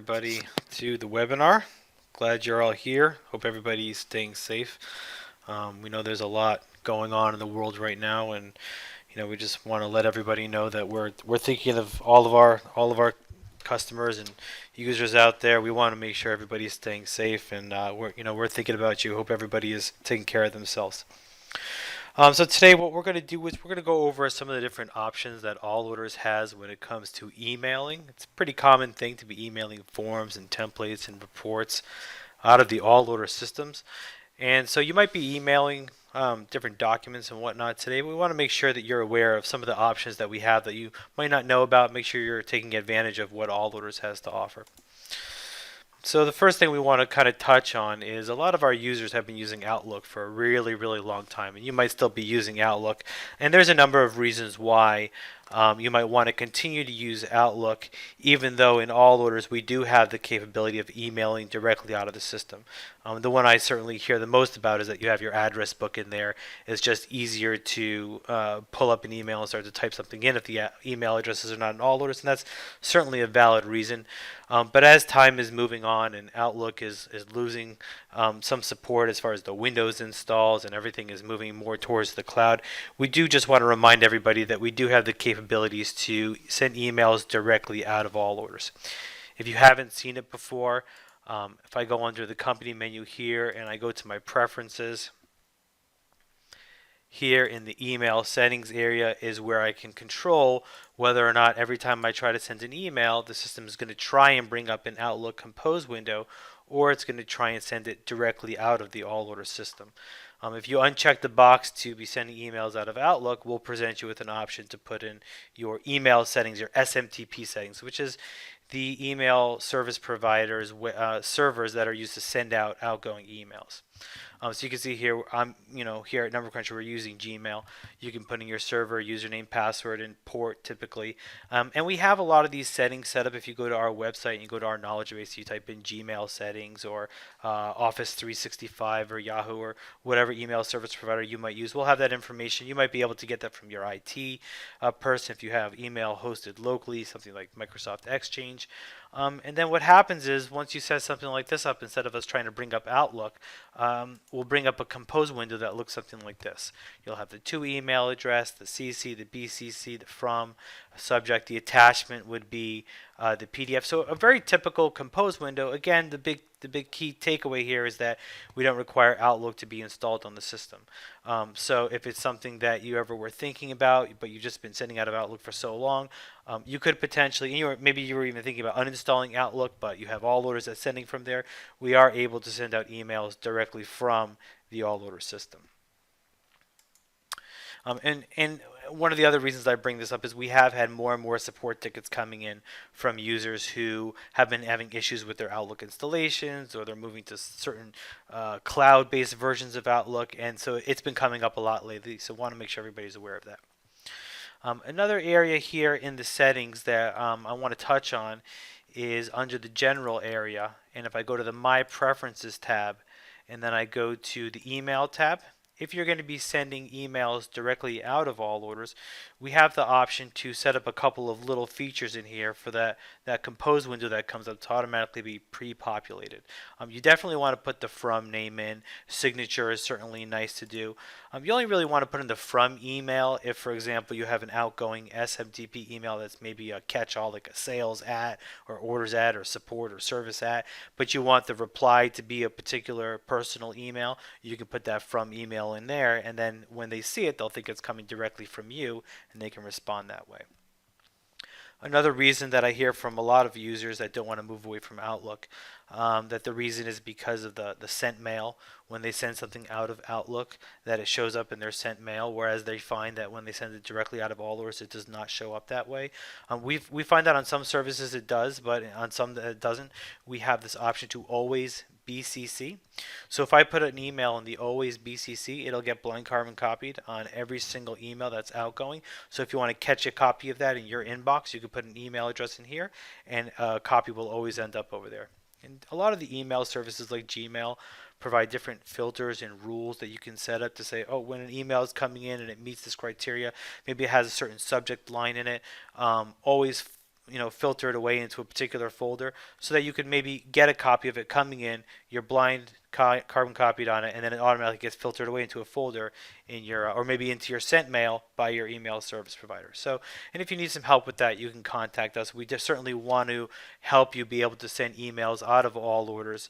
everybody to the webinar. Glad you're all here. Hope everybody's staying safe. We know there's a lot going on in the world right now, and we just want to let everybody know that we're thinking of all of our customers and users out there. We want to make sure everybody's staying safe, and we're thinking about you. Hope everybody is taking care of themselves. So today what we're going to do is we're going to go over some of the different options that Allorders has when it comes to emailing. It's a pretty common thing to be emailing forms and templates and reports out of the Allorder systems. And so you might be emailing different documents and whatnot today. We want to make sure that you're aware of some of the options that we have that you might not know about. Make sure you're taking advantage of what Allorders has to offer. So the first thing we want to kind of touch on is a lot of our users have been using Outlook for a really, really long time, and you might still be using Outlook. And there's a number of reasons why you might want to continue to use Outlook, even though in Allorders we do have the capability of emailing directly out of the system. The one I certainly hear the most about is that you have your address book in there. It's just easier to pull up an email and start to type something in if the email addresses are not in Allorders, and that's certainly a valid reason. But as time is moving on and Outlook is losing some support as far as the Windows installs and everything is moving more towards the cloud, we do just want to remind everybody that we do have the capabilities to send emails directly out of Allorders. If you haven't seen it before, if I go under the company menu here and I go to my preferences, here in the email settings area is where I can control whether or not every time I try to send an email, the system is going to try and bring up an Outlook Compose window, or it's going to try and send it directly out of the Allorder system. If you uncheck the box to be sending emails out of Outlook, we'll present you with an option to put in your email settings, your SMTP settings, which is the email service providers servers that are used to send out outgoing emails. So you can see here, here at Number Cruncher, we're using Gmail. You can put in your server, username, password, and port typically. And we have a lot of these settings set up. If you go to our website and you go to our knowledge base, you type in Gmail settings or Office 365 or Yahoo or whatever email service provider you might use. We'll have that information. You might be able to get that from your IT person if you have email hosted locally, something like Microsoft Exchange. And then what happens is once you set something like this up, instead of us trying to bring up Outlook, we'll bring up a compose window that looks something like this. You'll have the to email address, the CC, the BCC, the from subject. The attachment would be the PDF. So a very typical compose window. Again, the big key takeaway here is that we don't require Outlook to be installed on the system. So if it's something that you ever were thinking about, but you've just been sending out of Outlook for so long, you could potentially, maybe you were even thinking about uninstalling Outlook, but you have Allorders that's sending from there. We are able to send out emails directly from the Allorder system. And one of the other reasons I bring this up is we have had more and more support tickets coming in from users who have been having issues with their Outlook installations, or they're moving to certain cloud-based versions of Outlook, and so it's been coming up a lot lately, so I want to make sure everybody's aware of that. Another area here in the settings that I want to touch on is under the general area, and if I go to the My Preferences tab and then I go to the Email tab, if you're going to be sending emails directly out of Allorders, we have the option to set up a couple of little features in here for that compose window that comes up to automatically be pre-populated. You definitely want to put the from name in. Signature is certainly nice to do. You only really want to put in the from email if, for example, you have an outgoing SMTP email that's maybe a catch-all like a sales at or orders at or support or service at, but you want the reply to be a particular personal email. You can put that from email in there, and then when they see it, they'll think it's coming directly from you, and they can respond that way. Another reason that I hear from a lot of users that don't want to move away from Outlook, that the reason is because of the sent mail. When they send something out of Outlook, that it shows up in their sent mail, whereas they find that when they send it directly out of Allorders, it does not show up that way. We find that on some services it does, but on some that it doesn't. We have this option to always BCC. So if I put an email in the always BCC, it'll get blind carbon copied on every single email that's outgoing. So if you want to catch a copy of that in your inbox, you can put an email address in here, and a copy will always end up over there. And a lot of the email services like Gmail provide different filters and rules that you can set up to say, oh, when an email is coming in and it meets this criteria, maybe it has a certain subject line in it, always filter it away into a particular folder so that you could maybe get a copy of it coming in, you're blind carbon copied on it, and then it automatically gets filtered away into a folder in your or maybe into your sent mail by your email service provider. So, and if you need some help with that, you can contact us. We just certainly want to help you be able to send emails out of all orders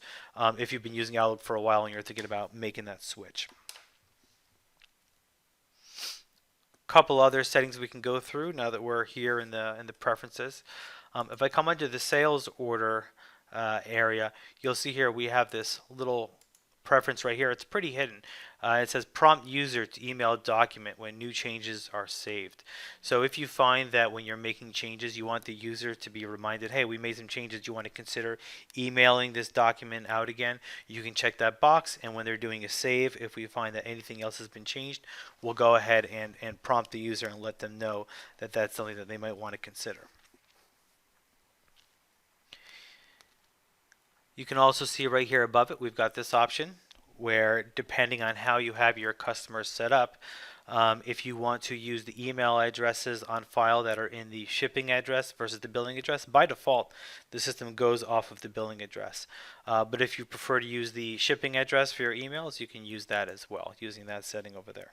if you've been using Outlook for a while and you're thinking about making that switch. Couple other settings we can go through now that we're here in the preferences. If I come under the sales order area, you'll see here we have this little preference right here. It's pretty hidden. It says prompt user to email a document when new changes are saved. So if you find that when you're making changes, you want the user to be reminded, hey, we made some changes, do you want to consider emailing this document out again? You can check that box, and when they're doing a save, if we find that anything else has been changed, we'll go ahead and prompt the user and let them know that that's something that they might want to consider. You can also see right here above it, we've got this option where depending on how you have your customers set up, if you want to use the email addresses on file that are in the shipping address versus the billing address, by default, the system goes off of the billing address. But if you prefer to use the shipping address for your emails, you can use that as well, using that setting over there.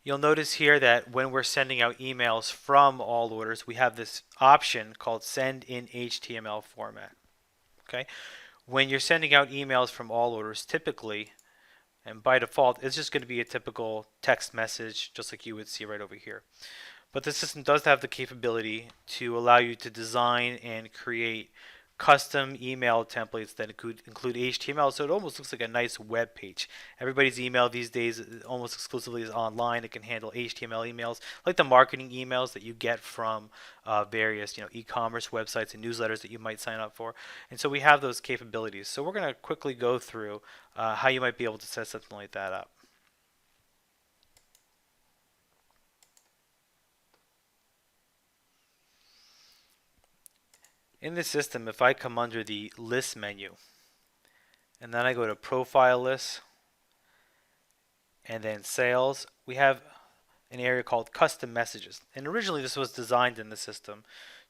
You'll notice here that when we're sending out emails from all orders, we have this option called send in HTML format. Okay, when you're sending out emails from all orders, typically, and by default, it's just going to be a typical text message, just like you would see right over here. But the system does have the capability to allow you to design and create custom email templates that include HTML, so it almost looks like a nice web page. Everybody's email these days almost exclusively is online. It can handle HTML emails, like the marketing emails that you get from various e-commerce websites and newsletters that you might sign up for. And so we have those capabilities. So we're going to quickly go through how you might be able to set something like that up. In the system, if I come under the list menu and then I go to profile lists and then sales, we have an area called custom messages. And originally this was designed in the system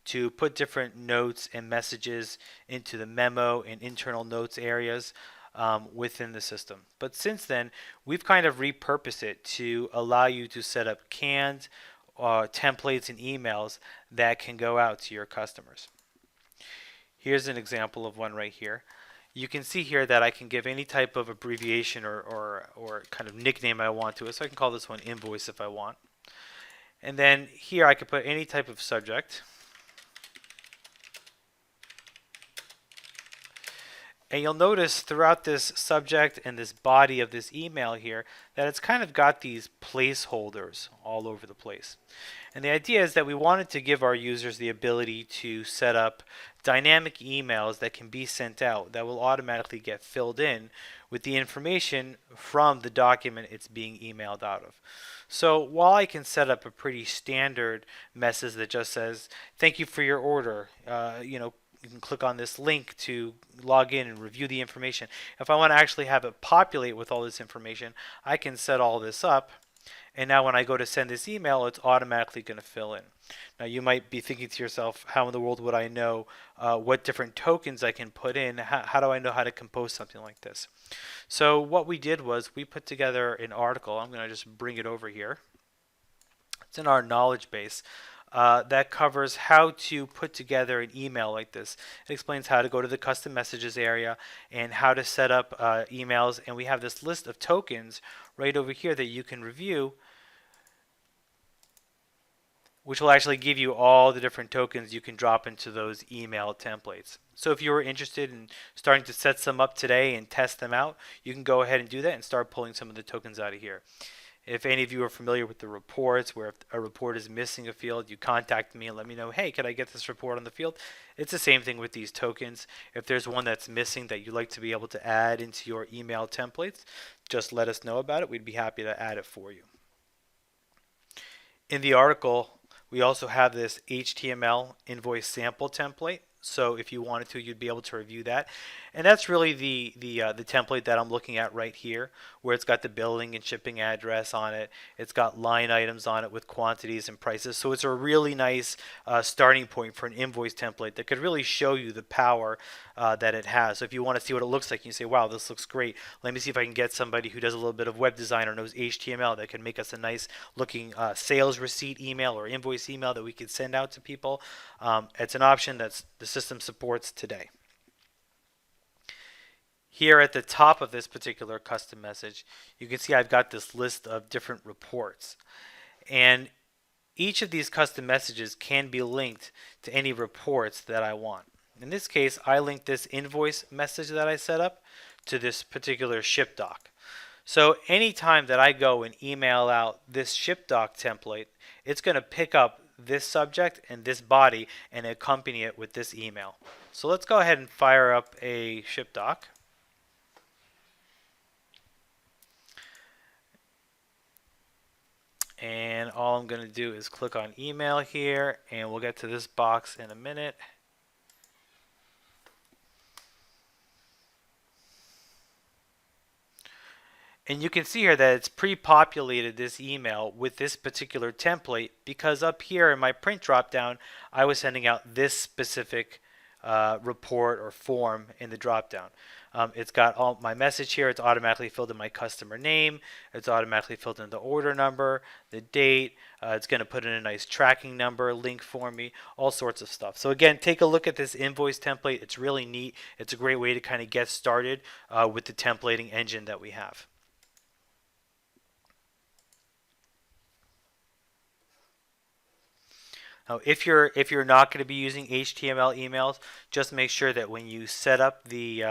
to put different notes and messages into the memo and internal notes areas within the system. But since then, we've kind of repurposed it to allow you to set up canned templates and emails that can go out to your customers. Here's an example of one right here. You can see here that I can give any type of abbreviation or kind of nickname I want to it. So I can call this one invoice if I want. And then here I can put any type of subject. And you'll notice throughout this subject and this body of this email here that it's kind of got these placeholders all over the place. And the idea is that we wanted to give our users the ability to set up dynamic emails that can be sent out that will automatically get filled in with the information from the document it's being emailed out of. So while I can set up a pretty standard message that just says, thank you for your order, you can click on this link to log in and review the information. If I want to actually have it populate with all this information, I can set all this up. And now when I go to send this email, it's automatically going to fill in. Now you might be thinking to yourself, how in the world would I know what different tokens I can put in? How do I know how to compose something like this? So what we did was we put together an article. I'm going to just bring it over here. It's in our knowledge base. That covers how to put together an email like this. It explains how to go to the custom messages area and how to set up emails. And we have this list of tokens right over here that you can review, which will actually give you all the different tokens you can drop into those email templates. So if you were interested in starting to set some up today and test them out, you can go ahead and do that and start pulling some of the tokens out of here. If any of you are familiar with the reports, where if a report is missing a field, you contact me and let me know, hey, can I get this report on the field? It's the same thing with these tokens. If there's one that's missing that you'd like to be able to add into your email templates, just let us know about it. We'd be happy to add it for you. In the article, we also have this HTML invoice sample template So if you wanted to, you'd be able to review that. And that's really the template that I'm looking at right here, where it's got the billing and shipping address on it. It's got line items on it with quantities and prices. So it's a really nice starting point for an invoice template that could really show you the power that it has. So if you want to see what it looks like, you say, wow, this looks great. Let me see if I can get somebody who does a little bit of web design or knows HTML that can make us a nice looking sales receipt email or invoice email that we could send out to people. It's an option that the system supports today. Here at the top of this particular custom message, you can see I've got this list of different reports. And each of these custom messages can be linked to any reports that I want. In this case, I linked this invoice message that I set up to this particular ship doc. So anytime that I go and email out this ship doc template, it's going to pick up this subject and this body and accompany it with this email. So let's go ahead and fire up a ship doc. And all I'm going to do is click on email here, and we'll get to this box in a minute. And you can see here that it's pre-populated this email with this particular template because up here in my print dropdown, I was sending out this specific report or form in the dropdown. It's got all my message here. It's automatically filled in my customer name. It's automatically filled in the order number, the date. It's going to put in a nice tracking number link for me, all sorts of stuff. So again, take a look at this invoice template. It's really neat. It's a great way to kind of get started with the templating engine that we have. Now, if you're not going to be using HTML emails, just make sure that when you set up the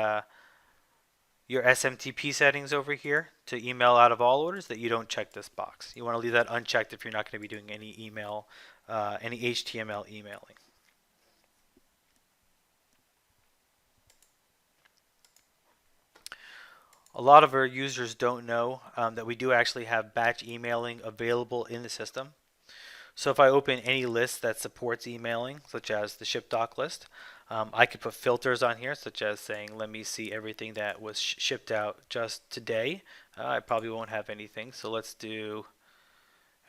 your SMTP settings over here to email out of all orders, that you don't check this box. You want to leave that unchecked if you're not going to be doing any email, any HTML emailing. A lot of our users don't know that we do actually have batch emailing available in the system. So if I open any list that supports emailing, such as the ship doc list, I could put filters on here, such as saying, let me see everything that was shipped out just today. I probably won't have anything, so let's do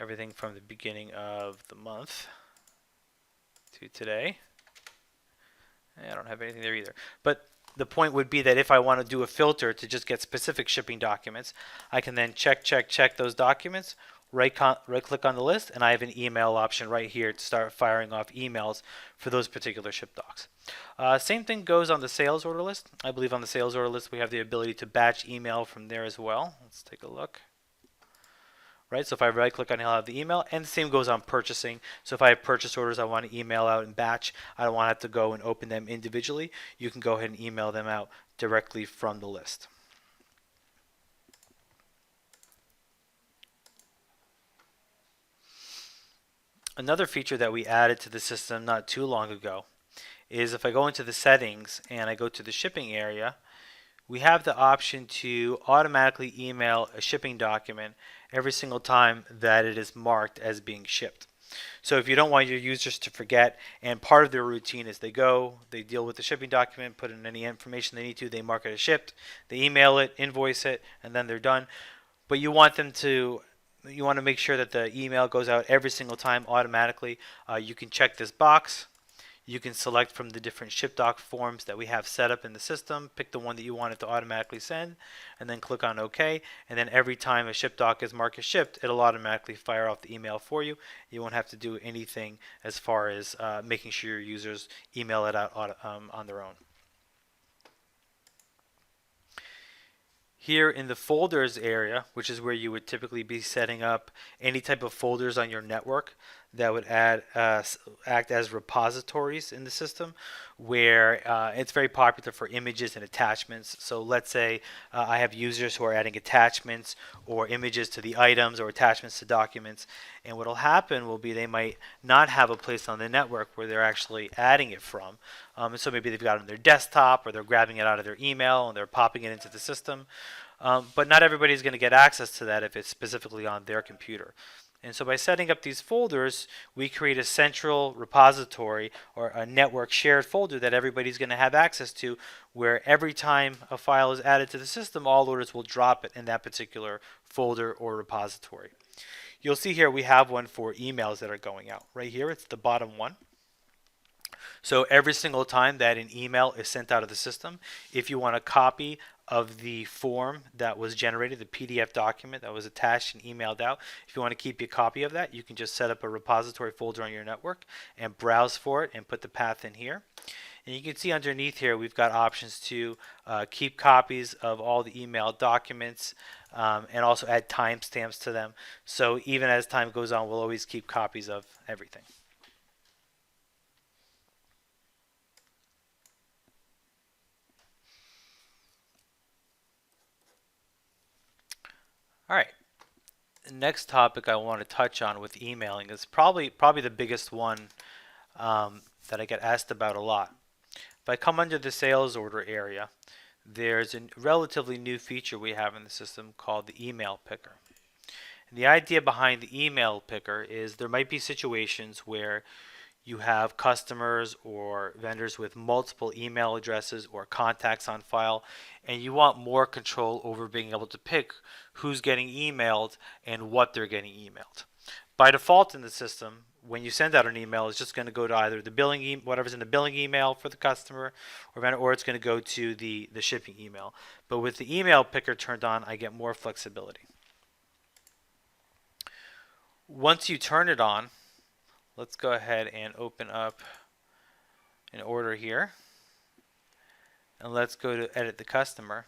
everything from the beginning of the month to today. I don't have anything there either. But the point would be that if I want to do a filter to just get specific shipping documents, I can then check those documents, right click on the list, and I have an email option right here to start firing off emails for those particular ship docs. Same thing goes on the sales order list. I believe on the sales order list we have the ability to batch email from there as well. Let's take a look. Right, so if I right click on it, I'll have the email, and the same goes on purchasing. So if I have purchase orders I want to email out in batch, I don't want to have to go and open them individually. You can go ahead and email them out directly from the list. Another feature that we added to the system not too long ago is if I go into the settings and I go to the shipping area, we have the option to automatically email a shipping document every single time that it is marked as being shipped. So if you don't want your users to forget, and part of their routine is they go, they deal with the shipping document, put in any information they need to, they mark it as shipped, they email it, invoice it, and then they're done. But you want to make sure that the email goes out every single time automatically. You can check this box. You can select from the different ship doc forms that we have set up in the system, pick the one that you want it to automatically send, and then click on OK. And then every time a ship doc is marked as shipped, it'll automatically fire off the email for you. You won't have to do anything as far as making sure your users email it out on their own. Here in the folders area, which is where you would typically be setting up any type of folders on your network that would act as repositories in the system, where it's very popular for images and attachments. So let's say I have users who are adding attachments or images to the items or attachments to documents, and what will happen will be they might not have a place on the network where they're actually adding it from. And so maybe they've got it on their desktop, or they're grabbing it out of their email and they're popping it into the system. But not everybody's going to get access to that if it's specifically on their computer. And so by setting up these folders, we create a central repository or a network shared folder that everybody's going to have access to, where every time a file is added to the system, all orders will drop it in that particular folder or repository. You'll see here we have one for emails that are going out. Right here, it's the bottom one. So every single time that an email is sent out of the system, if you want a copy of the form that was generated, the PDF document that was attached and emailed out, if you want to keep a copy of that, you can just set up a repository folder on your network and browse for it and put the path in here. And you can see underneath here we've got options to keep copies of all the email documents and also add timestamps to them. So even as time goes on, we'll always keep copies of everything. All right. The next topic I want to touch on with emailing is probably the biggest one that I get asked about a lot. If I come under the sales order area, there's a relatively new feature we have in the system called the email picker. And the idea behind the email picker is there might be situations where you have customers or vendors with multiple email addresses or contacts on file, and you want more control over being able to pick who's getting emailed and what they're getting emailed. By default in the system, when you send out an email, it's just going to go to either the billing, whatever's in the billing email for the customer or vendor, or it's going to go to the shipping email. But with the email picker turned on, I get more flexibility. Once you turn it on, let's go ahead and open up an order here. And let's go to edit the customer.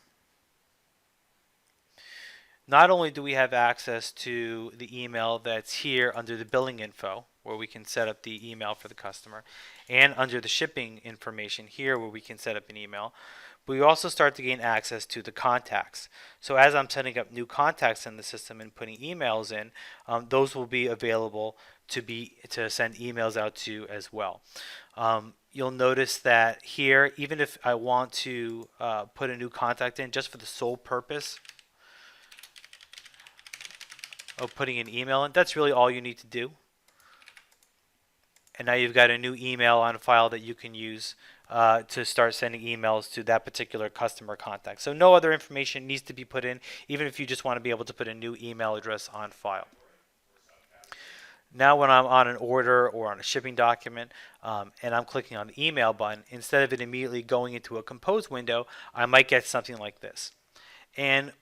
Not only do we have access to the email that's here under the billing info, where we can set up the email for the customer, and under the shipping information here where we can set up an email, but we also start to gain access to the contacts. So as I'm setting up new contacts in the system and putting emails in, those will be available to send emails out to as well. You'll notice that here, even if I want to put a new contact in just for the sole purpose of putting an email in, that's really all you need to do. And now you've got a new email on file that you can use to start sending emails to that particular customer contact. So no other information needs to be put in, even if you just want to be able to put a new email address on file. Now when I'm on an order or on a shipping document and I'm clicking on the email button, instead of it immediately going into a compose window, I might get something like this. And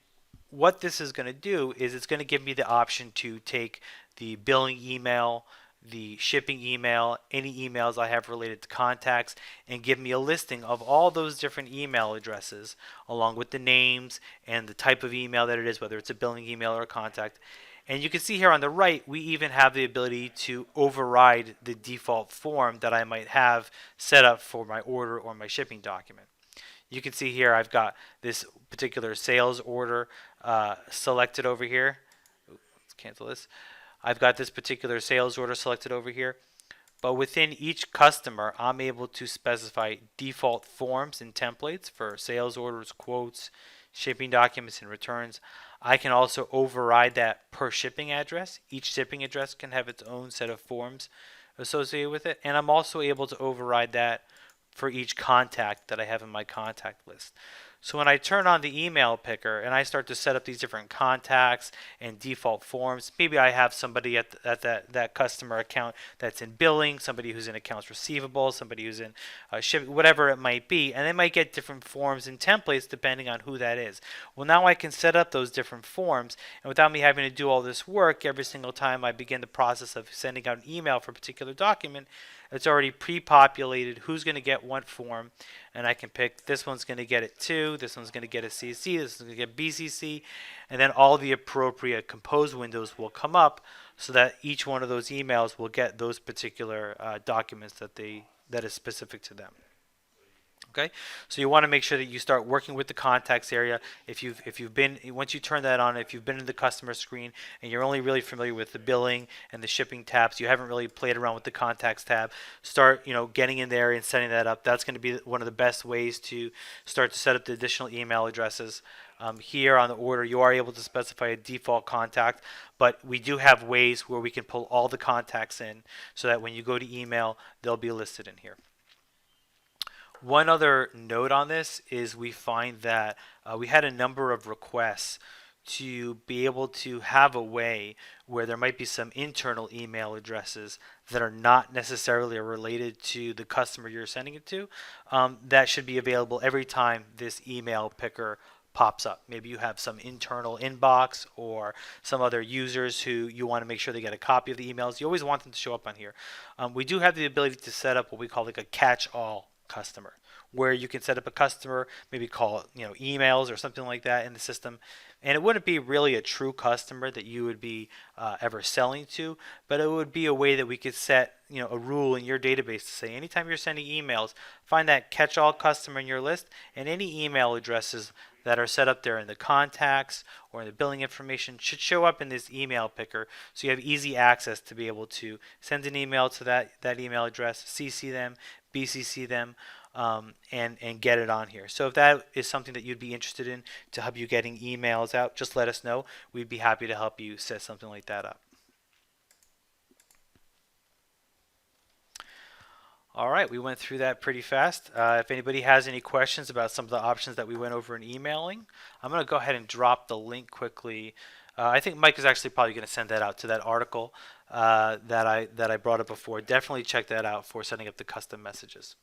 what this is going to do is it's going to give me the option to take the billing email, the shipping email, any emails I have related to contacts, and give me a listing of all those different email addresses along with the names and the type of email that it is, whether it's a billing email or a contact. And you can see here on the right, we even have the ability to override the default form that I might have set up for my order or my shipping document. You can see here I've got this particular sales order selected over here. Let's cancel this. I've got this particular sales order selected over here. But within each customer, I'm able to specify default forms and templates for sales orders, quotes, shipping documents, and returns. I can also override that per shipping address. Each shipping address can have its own set of forms associated with it. And I'm also able to override that for each contact that I have in my contact list. So when I turn on the email picker and I start to set up these different contacts and default forms, maybe I have somebody at that customer account that's in billing, somebody who's in accounts receivable, somebody who's in shipping, whatever it might be, and they might get different forms and templates depending on who that is. Well, now I can set up those different forms, and without me having to do all this work every single time I begin the process of sending out an email for a particular document, it's already pre-populated who's going to get what form, and I can pick this one's going to get it too, this one's going to get a CC, this one's going to get BCC, and then all the appropriate compose windows will come up so that each one of those emails will get those particular documents that is specific to them. Okay, so you want to make sure that you start working with the contacts area. If you've been, once you turn that on, if you've been in the customer screen and you're only really familiar with the billing and the shipping tabs, you haven't really played around with the contacts tab. Start, getting in there and setting that up. That's going to be one of the best ways to start to set up the additional email addresses. Here on the order, you are able to specify a default contact, but we do have ways where we can pull all the contacts in so that when you go to email, they'll be listed in here. One other note on this is we find that we had a number of requests to be able to have a way where there might be some internal email addresses that are not necessarily related to the customer you're sending it to. That should be available every time this email picker pops up. Maybe you have some internal inbox or some other users who you want to make sure they get a copy of the emails. You always want them to show up on here. We do have the ability to set up what we call like a catch-all customer, where you can set up a customer, maybe call it, emails or something like that in the system. And it wouldn't be really a true customer that you would be ever selling to, but it would be a way that we could set, a rule in your database to say anytime you're sending emails, find that catch-all customer in your list, and any email addresses that are set up there in the contacts or in the billing information should show up in this email picker, so you have easy access to be able to send an email to that email address, CC them, BCC them, and get it on here. So if that is something that you'd be interested in to help you getting emails out, just let us know. We'd be happy to help you set something like that up. All right, we went through that pretty fast. If anybody has any questions about some of the options that we went over in emailing, I'm going to go ahead and drop the link quickly. I think Mike is actually probably going to send that out to that article that I brought up before. Definitely check that out for setting up the custom messages.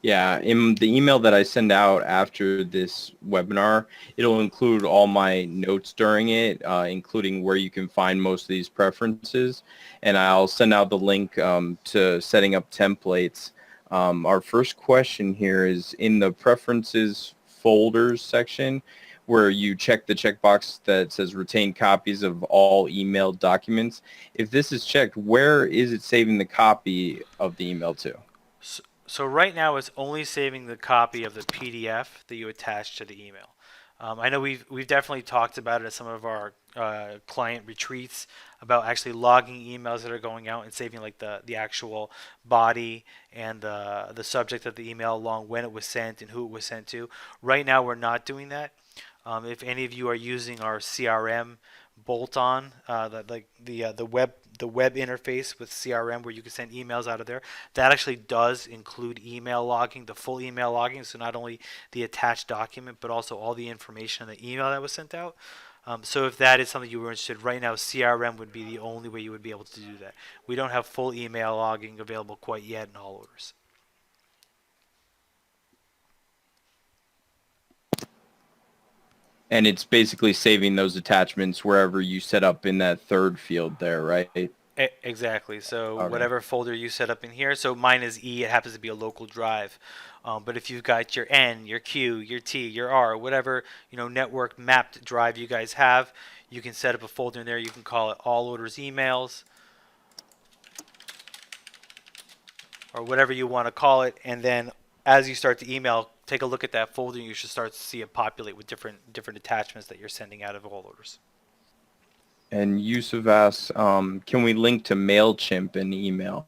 Yeah, in the email that I send out after this webinar, it'll include all my notes during it, including where you can find most of these preferences. And I'll send out the link to setting up templates. Our first question here is in the preferences folders section, where you check the checkbox that says retain copies of all emailed documents. If this is checked, where is it saving the copy of the email to? So right now it's only saving the copy of the PDF that you attach to the email. I know we've definitely talked about it at some of our client retreats about actually logging emails that are going out and saving like the actual body and the subject of the email along when it was sent and who it was sent to. Right now we're not doing that. If any of you are using our CRM bolt-on, the web interface with CRM where you can send emails out of there, that actually does include email logging, the full email logging. So not only the attached document, but also all the information in the email that was sent out. So if that is something you were interested, right now CRM would be the only way you would be able to do that. We don't have full email logging available quite yet in all orders. And it's basically saving those attachments wherever you set up in that third field there, right? Exactly. So Okay. whatever folder you set up in here. So mine is E. It happens to be a local drive. But if you've got your N, your Q, your T, your R, whatever network mapped drive you guys have, you can set up a folder in there. You can call it all orders emails or whatever you want to call it. And then as you start to email, take a look at that folder. And you should start to see it populate with different attachments that you're sending out of all orders. And Yusuf asks, can we link to MailChimp in email?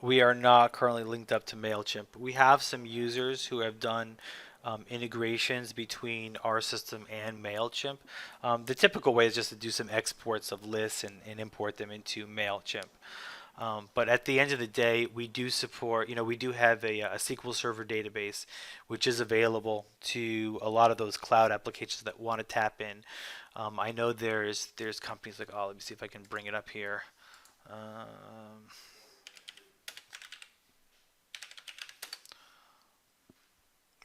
We are not currently linked up to MailChimp. We have some users who have done integrations between our system and MailChimp. The typical way is just to do some exports of lists and import them into MailChimp. But at the end of the day, we do support, we do have a SQL Server database, which is available to a lot of those cloud applications that want to tap in. I know there's companies like, let me see if I can bring it up here.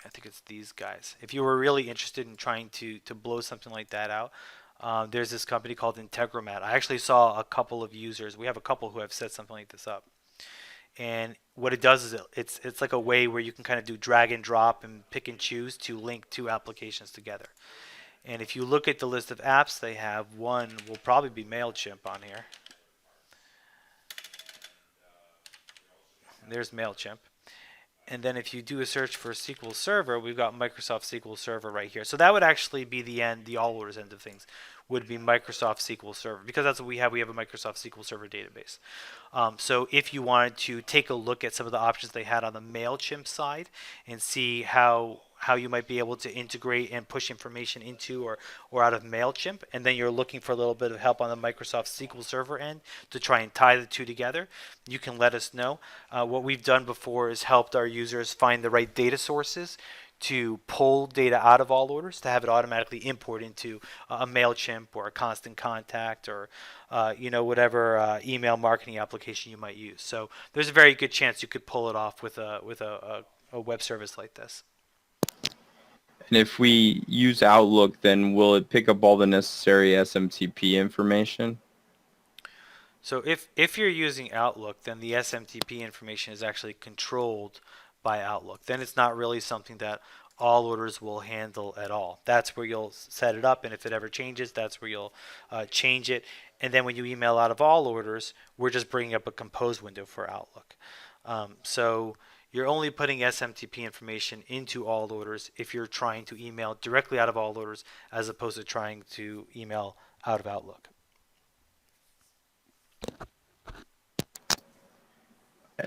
I think it's these guys. If you were really interested in trying to blow something like that out, there's this company called Integromat. I actually saw a couple of users. We have a couple who have set something like this up. And what it does is it's like a way where you can kind of do drag and drop and pick and choose to link two applications together. And if you look at the list of apps they have, one will probably be MailChimp on here. There's MailChimp. And then if you do a search for SQL Server, we've got Microsoft SQL Server right here. So that would actually be the all orders end of things, would be Microsoft SQL Server, because that's what we have. We have a Microsoft SQL Server database. So if you wanted to take a look at some of the options they had on the MailChimp side and see how you might be able to integrate and push information into or out of MailChimp, and then you're looking for a little bit of help on the Microsoft SQL Server end to try and tie the two together, you can let us know. What we've done before is helped our users find the right data sources to pull data out of all orders to have it automatically import into a MailChimp or a Constant Contact or whatever email marketing application you might use. So there's a very good chance you could pull it off with a web service like this. And if we use Outlook, then will it pick up all the necessary SMTP information? So if you're using Outlook, then the SMTP information is actually controlled by Outlook. Then it's not really something that all orders will handle at all. That's where you'll set it up, and if it ever changes, that's where you'll change it. And then when you email out of all orders, we're just bringing up a compose window for Outlook. So you're only putting SMTP information into all orders if you're trying to email directly out of all orders as opposed to trying to email out of Outlook.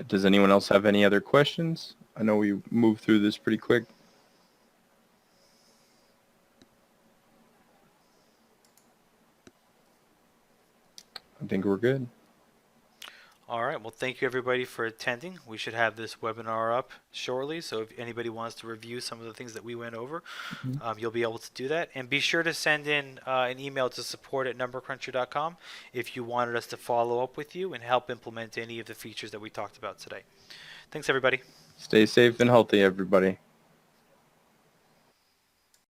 Does anyone else have any other questions? I know we moved through this pretty quick. I think we're good. All right. Well, thank you everybody for attending. We should have this webinar up shortly. So if anybody wants to review some of the things that we went over, you'll be able to do that. And be sure to send in an email to support@numbercruncher.com if you wanted us to follow up with you and help implement any of the features that we talked about today. Thanks, everybody. Stay safe and healthy, everybody.